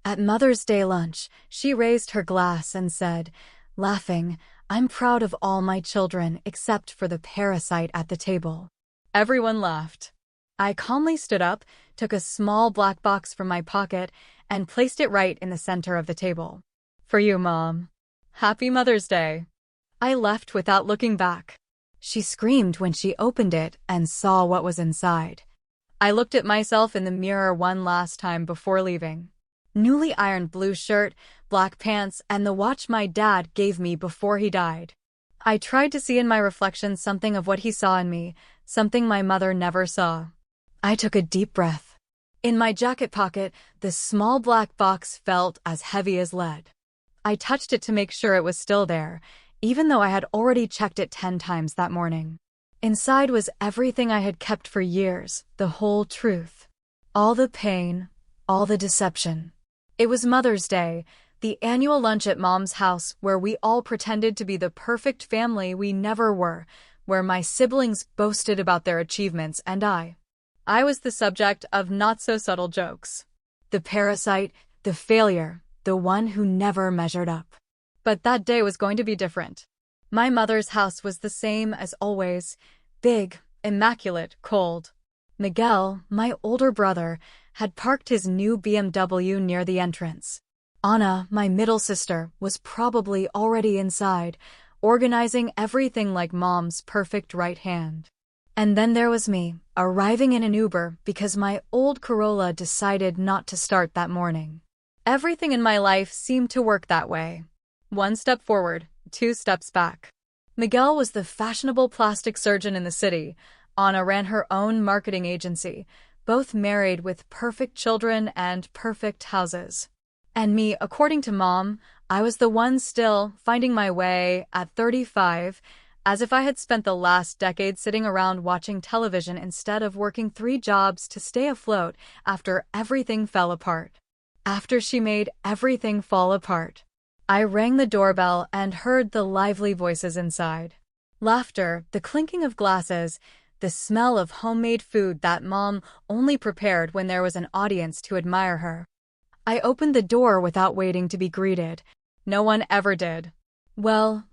At Mother's Day lunch, she raised her glass and said, laughing, "I'm proud of all my children except for the parasite at the table." Everyone laughed. I calmly stood up, took a small black box from my pocket, and placed it right in the center of the table. "For you, Mom. Happy Mother's Day." I left without looking back. She screamed when she opened it and saw what was inside. I looked at myself in the mirror one last time before leaving. Newly ironed blue shirt, black pants, and the watch my dad gave me before he died. I tried to see in my reflection something of what he saw in me, something my mother never saw. I took a deep breath. In my jacket pocket, the small black box felt as heavy as lead. I touched it to make sure it was still there, even though I had already checked it 10 times that morning. Inside was everything I had kept for years, the whole truth. All the pain, all the deception. It was Mother's Day, the annual lunch at Mom's house where we all pretended to be the perfect family we never were, where my siblings boasted about their achievements and I was the subject of not-so-subtle jokes. The parasite, the failure, the one who never measured up. But that day was going to be different. My mother's house was the same as always, big, immaculate, cold. Miguel, my older brother, had parked his new BMW near the entrance. Anna, my middle sister, was probably already inside, organizing everything like Mom's perfect right hand. And then there was me, arriving in an Uber because my old Corolla decided not to start that morning. Everything in my life seemed to work that way. 1 step forward, 2 steps back. Miguel was the fashionable plastic surgeon in the city. Anna ran her own marketing agency, both married with perfect children and perfect houses. And me, according to Mom, I was the one still finding my way at 35, as if I had spent the last decade sitting around watching television instead of working 3 jobs to stay afloat after everything fell apart. After she made everything fall apart. I rang the doorbell and heard the lively voices inside. Laughter, the clinking of glasses, the smell of homemade food that Mom only prepared when there was an audience to admire her. I opened the door without waiting to be greeted. No one ever did. Well,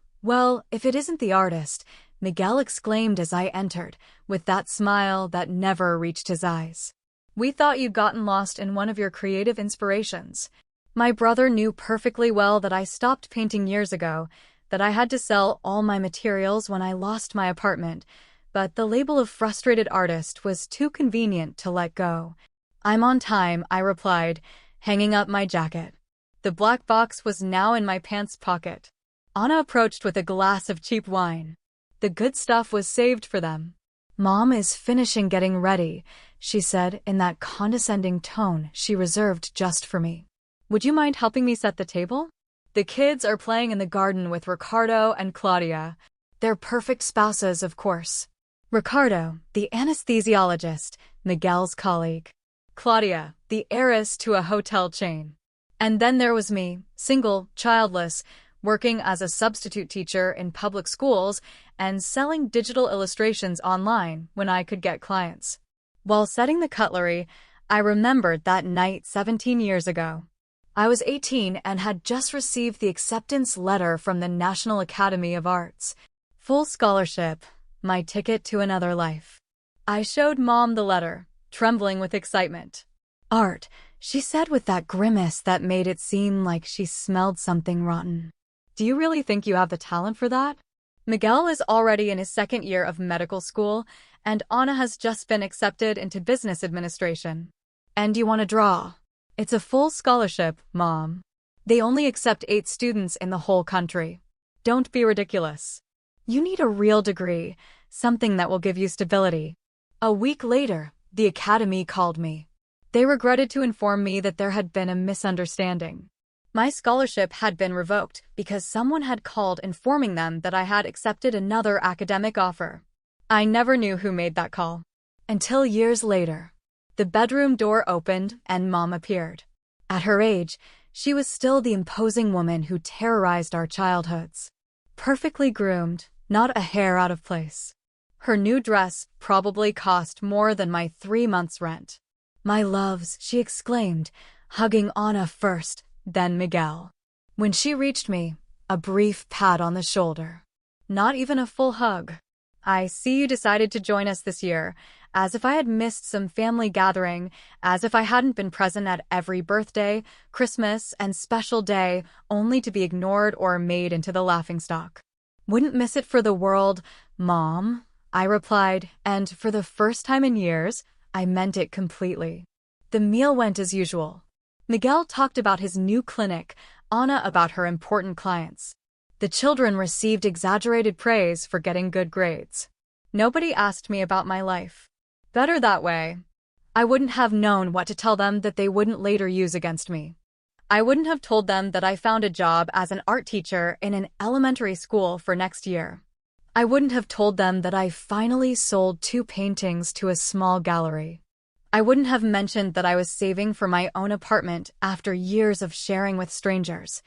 if it isn't the artist," Miguel exclaimed as I entered, with that smile that never reached his eyes. "We thought you'd gotten lost in one of your creative inspirations." My brother knew perfectly well that I stopped painting years ago, that I had to sell all my materials when I lost my apartment, but the label of frustrated artist was too convenient to let go. "I'm on time," I replied, hanging up my jacket. The black box was now in my pants pocket. Anna approached with a glass of cheap wine. The good stuff was saved for them. "Mom is finishing getting ready," she said in that condescending tone she reserved just for me. "Would you mind helping me set the table? The kids are playing in the garden with Ricardo and Claudia. They're perfect spouses, of course. Ricardo, the anesthesiologist, Miguel's colleague. Claudia, the heiress to a hotel chain. And then there was me, single, childless, working as a substitute teacher in public schools and selling digital illustrations online when I could get clients. While setting the cutlery, I remembered that night 17 years ago. I was 18 and had just received the acceptance letter from the National Academy of Arts. Full scholarship, my ticket to another life. I showed Mom the letter, trembling with excitement. "Art," she said with that grimace that made it seem like she smelled something rotten. "Do you really think you have the talent for that?" Miguel is already in his 2nd year of medical school, and Anna has just been accepted into business administration. "And you want to draw?" "It's a full scholarship, Mom. They only accept 8 students in the whole country. Don't be ridiculous. You need a real degree, something that will give you stability." A week later, the academy called me. They regretted to inform me that there had been a misunderstanding. My scholarship had been revoked because someone had called informing them that I had accepted another academic offer. I never knew who made that call. Until years later. The bedroom door opened and Mom appeared. At her age, she was still the imposing woman who terrorized our childhoods. Perfectly groomed, not a hair out of place. Her new dress probably cost more than my 3 months' rent. "My loves," she exclaimed, hugging Anna first, then Miguel. When she reached me, a brief pat on the shoulder. Not even a full hug. I see you decided to join us this year, as if I had missed some family gathering, as if I hadn't been present at every birthday, Christmas, and special day, only to be ignored or made into the laughingstock. Wouldn't miss it for the world, Mom, I replied, and for the first time in years, I meant it completely. The meal went as usual. Miguel talked about his new clinic, Anna about her important clients. The children received exaggerated praise for getting good grades. Nobody asked me about my life. Better that way. I wouldn't have known what to tell them that they wouldn't later use against me. I wouldn't have told them that I found a job as an art teacher in an elementary school for next year. I wouldn't have told them that I finally sold 2 paintings to a small gallery. I wouldn't have mentioned that I was saving for my own apartment after years of sharing with strangers.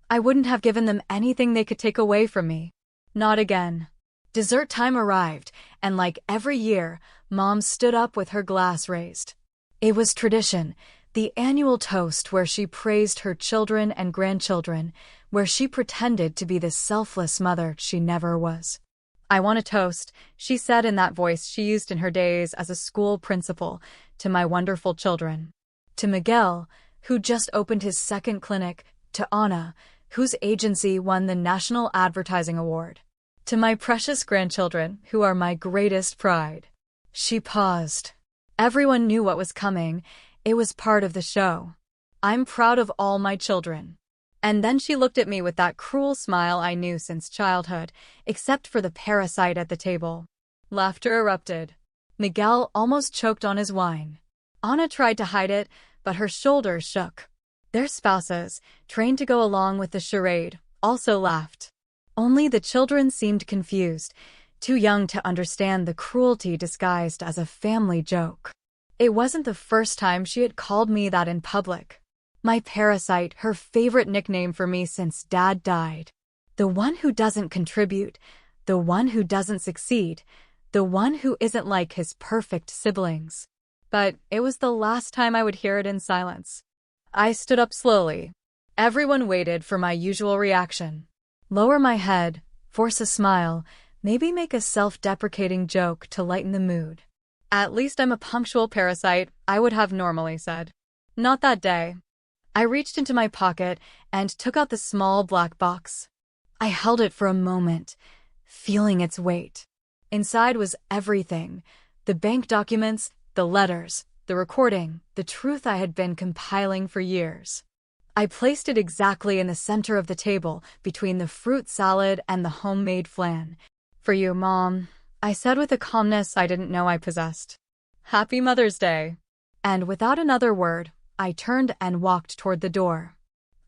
I wouldn't have given them anything they could take away from me. Not again. Dessert time arrived, and like every year, Mom stood up with her glass raised. It was tradition, the annual toast where she praised her children and grandchildren, where she pretended to be the selfless mother she never was. I want a toast, she said in that voice she used in her days as a school principal, to my wonderful children. To Miguel, who just opened his second clinic, to Anna, whose agency won the National Advertising Award. To my precious grandchildren, who are my greatest pride. She paused. Everyone knew what was coming. It was part of the show. I'm proud of all my children. And then she looked at me with that cruel smile I knew since childhood, except for the parasite at the table. Laughter erupted. Miguel almost choked on his wine. Anna tried to hide it, but her shoulders shook. Their spouses, trained to go along with the charade, also laughed. Only the children seemed confused, too young to understand the cruelty disguised as a family joke. It wasn't the first time she had called me that in public. My parasite, her favorite nickname for me since Dad died. The one who doesn't contribute, the one who doesn't succeed, the one who isn't like his perfect siblings. But it was the last time I would hear it in silence. I stood up slowly. Everyone waited for my usual reaction. Lower my head, force a smile, maybe make a self-deprecating joke to lighten the mood. At least I'm a punctual parasite, I would have normally said. Not that day. I reached into my pocket and took out the small black box. I held it for a moment, feeling its weight. Inside was everything: the bank documents, the letters, the recording, the truth I had been compiling for years. I placed it exactly in the center of the table, between the fruit salad and the homemade flan. For you, Mom, I said with a calmness I didn't know I possessed. Happy Mother's Day. And without another word, I turned and walked toward the door.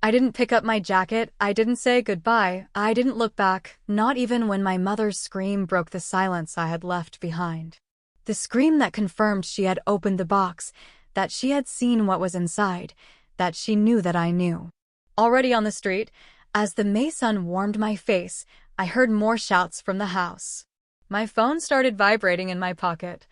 I didn't pick up my jacket, I didn't say goodbye, I didn't look back, not even when my mother's scream broke the silence I had left behind. The scream that confirmed she had opened the box, that she had seen what was inside, that she knew that I knew. Already on the street, as the May sun warmed my face, I heard more shouts from the house. My phone started vibrating in my pocket.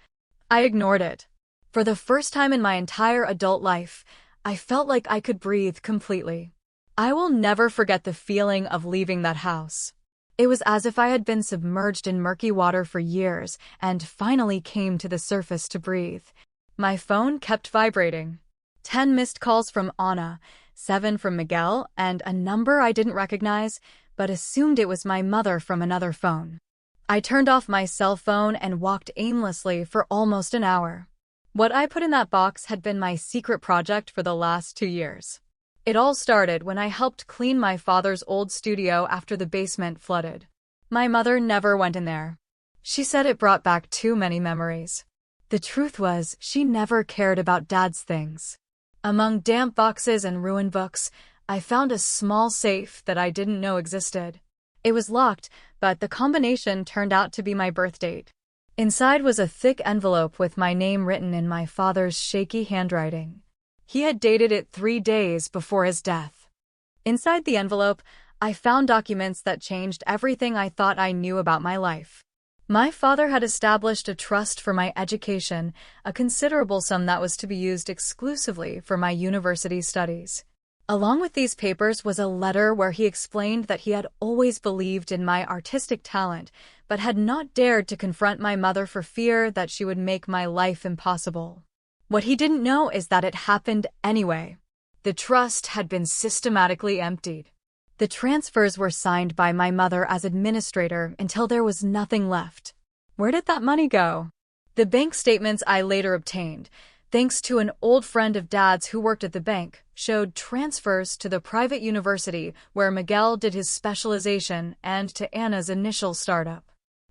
I ignored it. For the first time in my entire adult life, I felt like I could breathe completely. I will never forget the feeling of leaving that house. It was as if I had been submerged in murky water for years and finally came to the surface to breathe. My phone kept vibrating. 10 missed calls from Anna, 7 from Miguel, and a number I didn't recognize, but assumed it was my mother from another phone. I turned off my cell phone and walked aimlessly for almost an hour. What I put in that box had been my secret project for the last 2 years. It all started when I helped clean my father's old studio after the basement flooded. My mother never went in there. She said it brought back too many memories. The truth was, she never cared about Dad's things. Among damp boxes and ruined books, I found a small safe that I didn't know existed. It was locked, but the combination turned out to be my birth date. Inside was a thick envelope with my name written in my father's shaky handwriting. He had dated it 3 days before his death. Inside the envelope, I found documents that changed everything I thought I knew about my life. My father had established a trust for my education, a considerable sum that was to be used exclusively for my university studies. Along with these papers was a letter where he explained that he had always believed in my artistic talent, but had not dared to confront my mother for fear that she would make my life impossible. What he didn't know is that it happened anyway. The trust had been systematically emptied. The transfers were signed by my mother as administrator until there was nothing left. Where did that money go? The bank statements I later obtained, thanks to an old friend of Dad's who worked at the bank, showed transfers to the private university where Miguel did his specialization and to Anna's initial startup.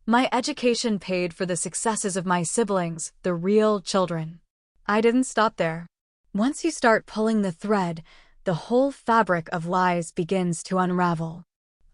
My education paid for the successes of my siblings, the real children. I didn't stop there. Once you start pulling the thread, the whole fabric of lies begins to unravel.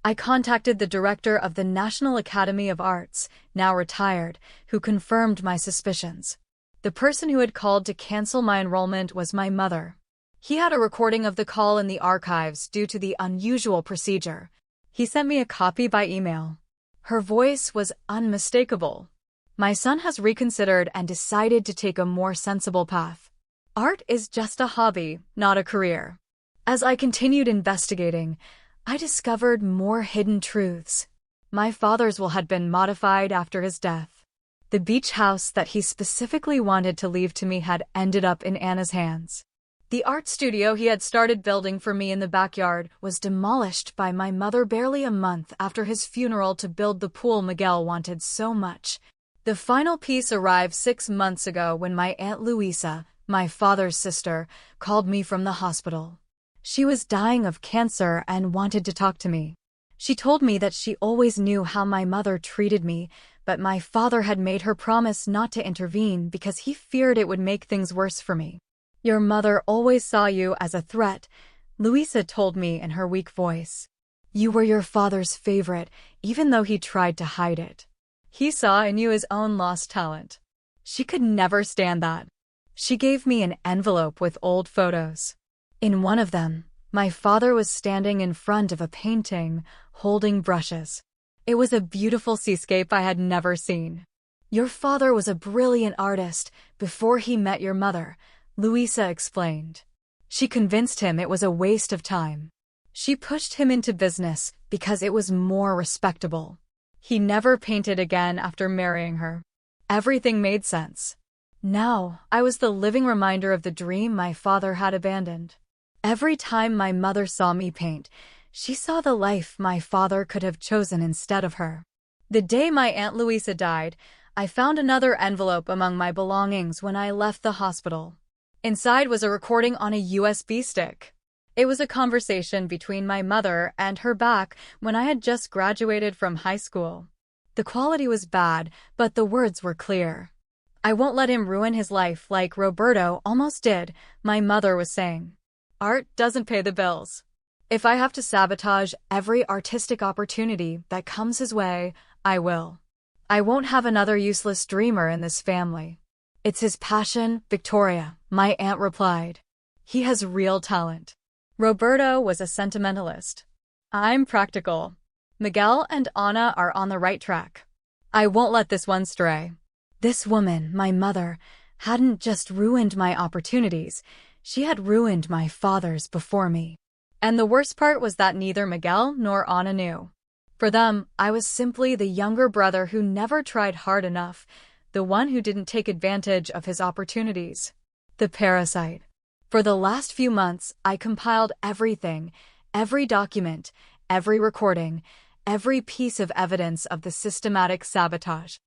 I contacted the director of the National Academy of Arts, now retired, who confirmed my suspicions. The person who had called to cancel my enrollment was my mother. He had a recording of the call in the archives due to the unusual procedure. He sent me a copy by email. Her voice was unmistakable. My son has reconsidered and decided to take a more sensible path. Art is just a hobby, not a career. As I continued investigating, I discovered more hidden truths. My father's will had been modified after his death. The beach house that he specifically wanted to leave to me had ended up in Anna's hands. The art studio he had started building for me in the backyard was demolished by my mother barely a month after his funeral to build the pool Miguel wanted so much. The final piece arrived 6 months ago when my Aunt Luisa, my father's sister, called me from the hospital. She was dying of cancer and wanted to talk to me. She told me that she always knew how my mother treated me, but my father had made her promise not to intervene because he feared it would make things worse for me. Your mother always saw you as a threat, Luisa told me in her weak voice. You were your father's favorite, even though he tried to hide it. He saw in you his own lost talent. She could never stand that. She gave me an envelope with old photos. In one of them, my father was standing in front of a painting, holding brushes. It was a beautiful seascape I had never seen. Your father was a brilliant artist before he met your mother, Luisa explained. She convinced him it was a waste of time. She pushed him into business because it was more respectable. He never painted again after marrying her. Everything made sense. Now, I was the living reminder of the dream my father had abandoned. Every time my mother saw me paint, she saw the life my father could have chosen instead of her. The day my Aunt Luisa died, I found another envelope among my belongings when I left the hospital. Inside was a recording on a USB stick. It was a conversation between my mother and her back when I had just graduated from high school. The quality was bad, but the words were clear. I won't let him ruin his life like Roberto almost did, my mother was saying. Art doesn't pay the bills. If I have to sabotage every artistic opportunity that comes his way, I will. I won't have another useless dreamer in this family. It's his passion, Victoria, my aunt replied. He has real talent. Roberto was a sentimentalist. I'm practical. Miguel and Anna are on the right track. I won't let this one stray. This woman, my mother, hadn't just ruined my opportunities, she had ruined my father's before me. And the worst part was that neither Miguel nor Anna knew. For them, I was simply the younger brother who never tried hard enough, the one who didn't take advantage of his opportunities. The parasite. For the last few months, I compiled everything, every document, every recording, every piece of evidence of the systematic sabotage.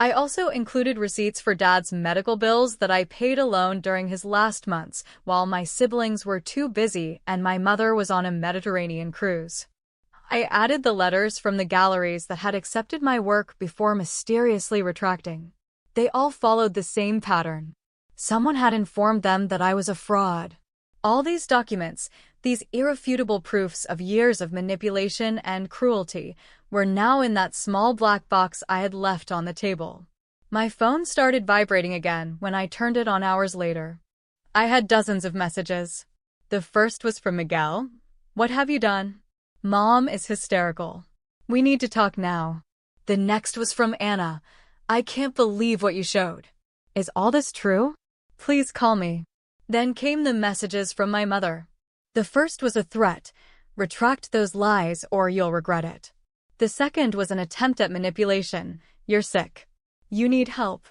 I also included receipts for Dad's medical bills that I paid alone during his last months while my siblings were too busy and my mother was on a Mediterranean cruise. I added the letters from the galleries that had accepted my work before mysteriously retracting. They all followed the same pattern. Someone had informed them that I was a fraud. All these documents, these irrefutable proofs of years of manipulation and cruelty, were now in that small black box I had left on the table. My phone started vibrating again when I turned it on hours later. I had dozens of messages. The first was from Miguel. What have you done? Mom is hysterical. We need to talk now. The next was from Anna. I can't believe what you showed. Is all this true? Please call me. Then came the messages from my mother. The first was a threat. Retract those lies or you'll regret it. The second was an attempt at manipulation. You're sick. You need help.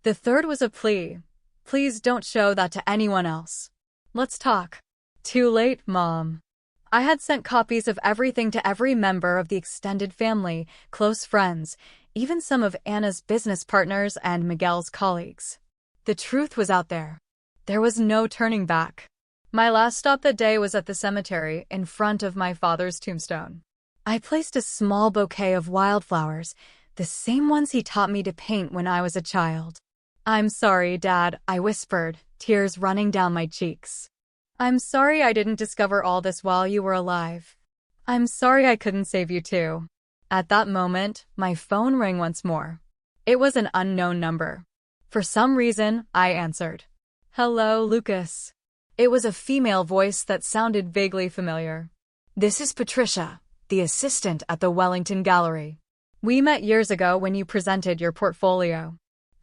The third was a plea. Please don't show that to anyone else. Let's talk. Too late, Mom. I had sent copies of everything to every member of the extended family, close friends, even some of Anna's business partners and Miguel's colleagues. The truth was out there. There was no turning back. My last stop that day was at the cemetery in front of my father's tombstone. I placed a small bouquet of wildflowers, the same ones he taught me to paint when I was a child. I'm sorry, Dad, I whispered, tears running down my cheeks. I'm sorry I didn't discover all this while you were alive. I'm sorry I couldn't save you too. At that moment, my phone rang once more. It was an unknown number. For some reason, I answered. Hello, Lucas. It was a female voice that sounded vaguely familiar. This is Patricia, the assistant at the Wellington Gallery. We met years ago when you presented your portfolio.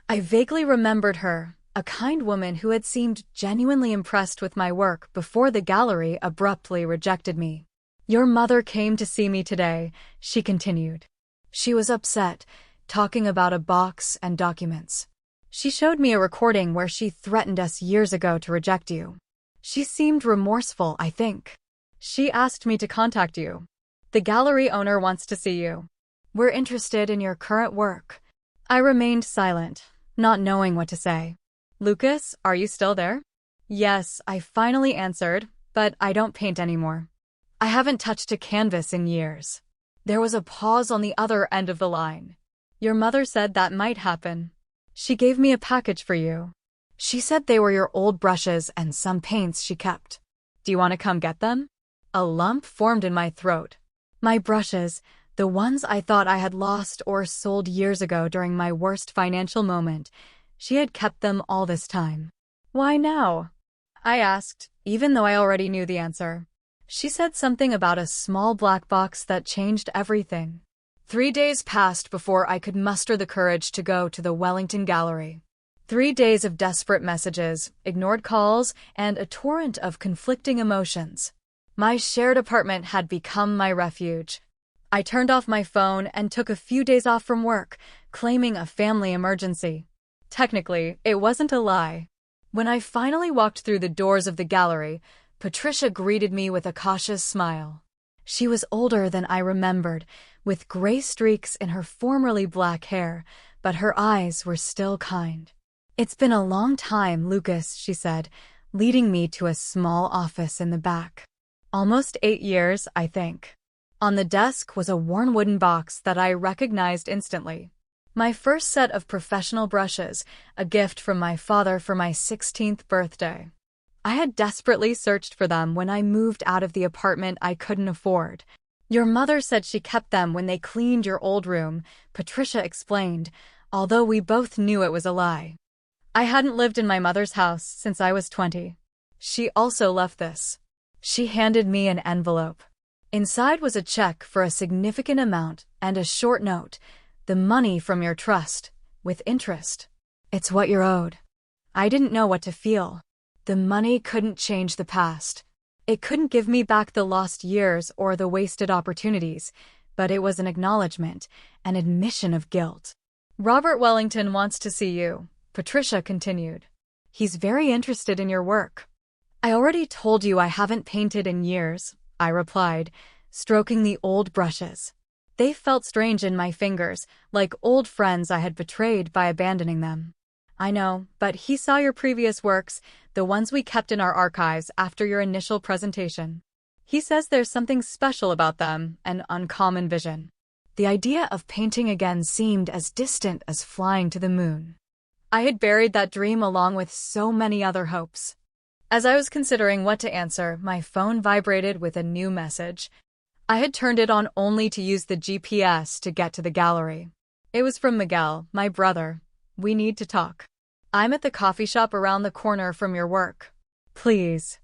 I vaguely remembered her, a kind woman who had seemed genuinely impressed with my work before the gallery abruptly rejected me. Your mother came to see me today, she continued. She was upset, talking about a box and documents. She showed me a recording where she threatened us years ago to reject you. She seemed remorseful, I think. She asked me to contact you. The gallery owner wants to see you. We're interested in your current work. I remained silent, not knowing what to say. Lucas, are you still there? Yes, I finally answered, but I don't paint anymore. I haven't touched a canvas in years. There was a pause on the other end of the line. Your mother said that might happen. She gave me a package for you. She said they were your old brushes and some paints she kept. Do you want to come get them? A lump formed in my throat. My brushes, the ones I thought I had lost or sold years ago during my worst financial moment. She had kept them all this time. Why now? I asked, even though I already knew the answer. She said something about a small black box that changed everything. 3 days passed before I could muster the courage to go to the Wellington Gallery. 3 days of desperate messages, ignored calls, and a torrent of conflicting emotions. My shared apartment had become my refuge. I turned off my phone and took a few days off from work, claiming a family emergency. Technically, it wasn't a lie. When I finally walked through the doors of the gallery, Patricia greeted me with a cautious smile. She was older than I remembered, with gray streaks in her formerly black hair, but her eyes were still kind. It's been a long time, Lucas, she said, leading me to a small office in the back. Almost 8 years, I think. On the desk was a worn wooden box that I recognized instantly. My first set of professional brushes, a gift from my father for my 16th birthday. I had desperately searched for them when I moved out of the apartment I couldn't afford. Your mother said she kept them when they cleaned your old room, Patricia explained, although we both knew it was a lie. I hadn't lived in my mother's house since I was 20. She also left this. She handed me an envelope. Inside was a check for a significant amount and a short note, the money from your trust, with interest. It's what you're owed. I didn't know what to feel. The money couldn't change the past. It couldn't give me back the lost years or the wasted opportunities, but it was an acknowledgement, an admission of guilt. Robert Wellington wants to see you, Patricia continued. He's very interested in your work. I already told you I haven't painted in years, I replied, stroking the old brushes. They felt strange in my fingers, like old friends I had betrayed by abandoning them. I know, but he saw your previous works, the ones we kept in our archives after your initial presentation. He says there's something special about them, an uncommon vision. The idea of painting again seemed as distant as flying to the moon. I had buried that dream along with so many other hopes. As I was considering what to answer, my phone vibrated with a new message. I had turned it on only to use the GPS to get to the gallery. It was from Miguel, my brother. We need to talk. I'm at the coffee shop around the corner from your work. Please.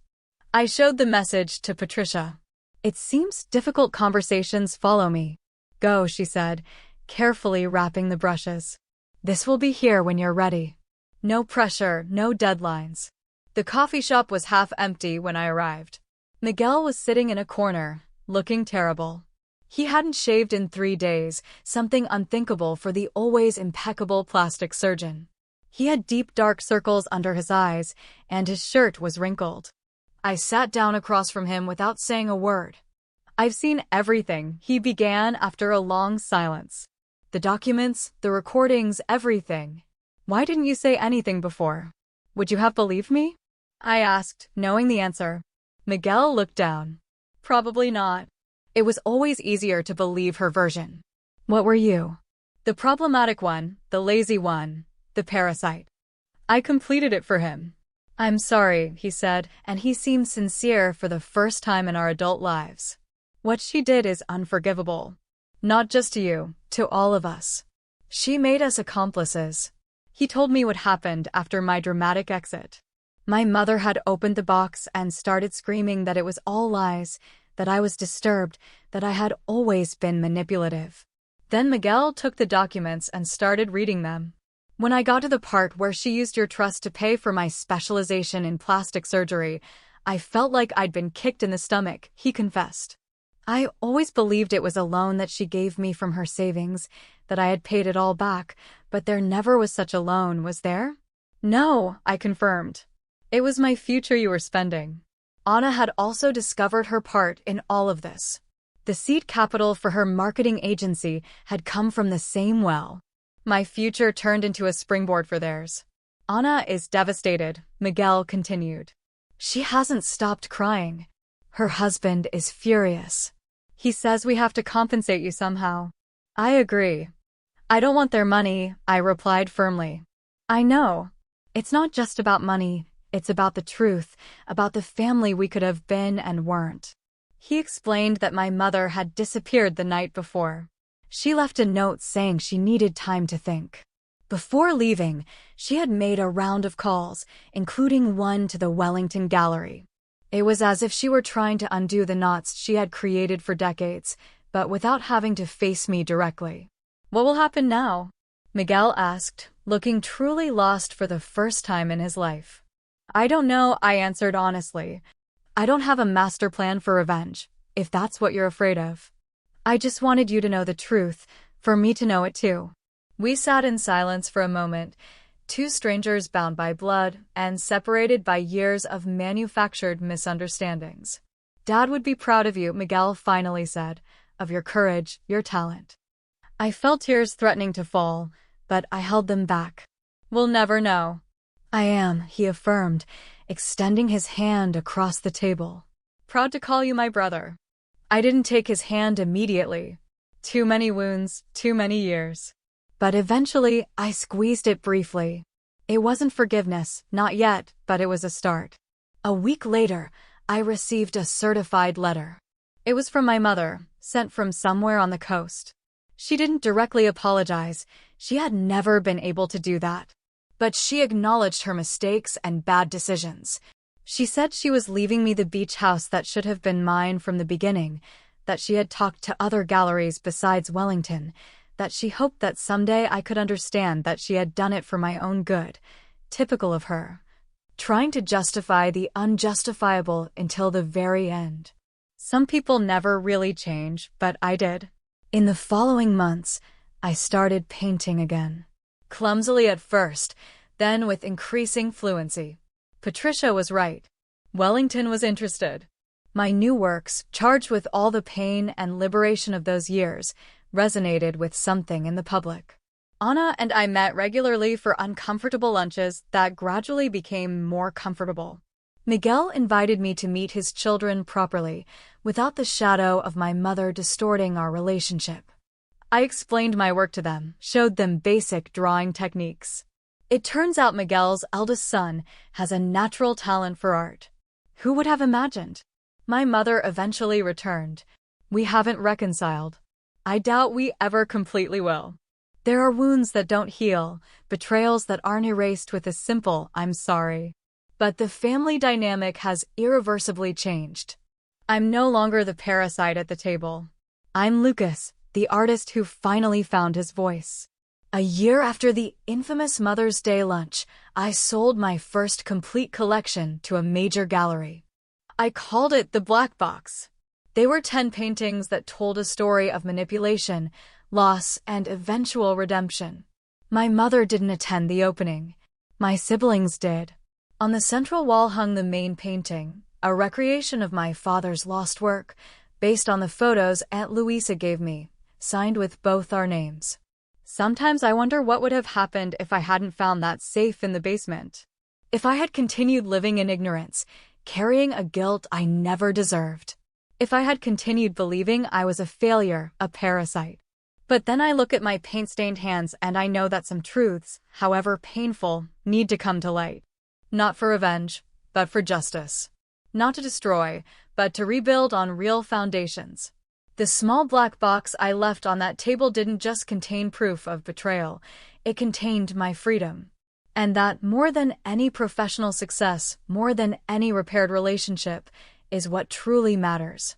I showed the message to Patricia. It seems difficult conversations follow me. Go, she said, carefully wrapping the brushes. This will be here when you're ready. No pressure, no deadlines. The coffee shop was half empty when I arrived. Miguel was sitting in a corner, looking terrible. He hadn't shaved in 3 days, something unthinkable for the always impeccable plastic surgeon. He had deep dark circles under his eyes, and his shirt was wrinkled. I sat down across from him without saying a word. "I've seen everything," he began after a long silence. "The documents, the recordings, everything. Why didn't you say anything before? Would you have believed me?" I asked, knowing the answer. Miguel looked down. "Probably not." It was always easier to believe her version. "What were you?" "The problematic one, the lazy one, the parasite." I completed it for him. "I'm sorry," he said, and he seemed sincere for the first time in our adult lives. "What she did is unforgivable. Not just to you, to all of us. She made us accomplices." He told me what happened after my dramatic exit. My mother had opened the box and started screaming that it was all lies, that I was disturbed, that I had always been manipulative. Then Miguel took the documents and started reading them. When I got to the part where she used your trust to pay for my specialization in plastic surgery, I felt like I'd been kicked in the stomach, he confessed. I always believed it was a loan that she gave me from her savings, that I had paid it all back, but there never was such a loan, was there? "No," I confirmed. "It was my future you were spending." Anna had also discovered her part in all of this. The seed capital for her marketing agency had come from the same well. My future turned into a springboard for theirs. "Anna is devastated," Miguel continued. "She hasn't stopped crying. Her husband is furious. He says we have to compensate you somehow." I agree. "I don't want their money," I replied firmly. "I know. It's not just about money. It's about the truth, about the family we could have been and weren't." He explained that my mother had disappeared the night before. She left a note saying she needed time to think. Before leaving, she had made a round of calls, including one to the Wellington Gallery. It was as if she were trying to undo the knots she had created for decades, but without having to face me directly. "What will happen now?" Miguel asked, looking truly lost for the first time in his life. "I don't know," I answered honestly. "I don't have a master plan for revenge, if that's what you're afraid of. I just wanted you to know the truth, for me to know it too." We sat in silence for a moment, two strangers bound by blood and separated by years of manufactured misunderstandings. "Dad would be proud of you," Miguel finally said, "of your courage, your talent." I felt tears threatening to fall, but I held them back. "We'll never know." "I am," he affirmed, extending his hand across the table. "Proud to call you my brother." I didn't take his hand immediately. Too many wounds, too many years. But eventually, I squeezed it briefly. It wasn't forgiveness, not yet, but it was a start. A week later, I received a certified letter. It was from my mother, sent from somewhere on the coast. She didn't directly apologize. She had never been able to do that. But she acknowledged her mistakes and bad decisions. She said she was leaving me the beach house that should have been mine from the beginning, that she had talked to other galleries besides Wellington, that she hoped that someday I could understand that she had done it for my own good. Typical of her. Trying to justify the unjustifiable until the very end. Some people never really change, but I did. In the following months, I started painting again. Clumsily at first, then with increasing fluency. Patricia was right. Wellington was interested. My new works, charged with all the pain and liberation of those years, resonated with something in the public. Anna and I met regularly for uncomfortable lunches that gradually became more comfortable. Miguel invited me to meet his children properly, without the shadow of my mother distorting our relationship. I explained my work to them, showed them basic drawing techniques. It turns out Miguel's eldest son has a natural talent for art. Who would have imagined? My mother eventually returned. We haven't reconciled. I doubt we ever completely will. There are wounds that don't heal, betrayals that aren't erased with a simple "I'm sorry." But the family dynamic has irreversibly changed. I'm no longer the parasite at the table. I'm Lucas, the artist who finally found his voice. A year after the infamous Mother's Day lunch, I sold my first complete collection to a major gallery. I called it the Black Box. They were 10 paintings that told a story of manipulation, loss, and eventual redemption. My mother didn't attend the opening. My siblings did. On the central wall hung the main painting, a recreation of my father's lost work, based on the photos Aunt Louisa gave me, signed with both our names. Sometimes I wonder what would have happened if I hadn't found that safe in the basement. If I had continued living in ignorance, carrying a guilt I never deserved. If I had continued believing I was a failure, a parasite. But then I look at my paint-stained hands and I know that some truths, however painful, need to come to light. Not for revenge, but for justice. Not to destroy, but to rebuild on real foundations. The small black box I left on that table didn't just contain proof of betrayal, it contained my freedom. And that, more than any professional success, more than any repaired relationship, is what truly matters.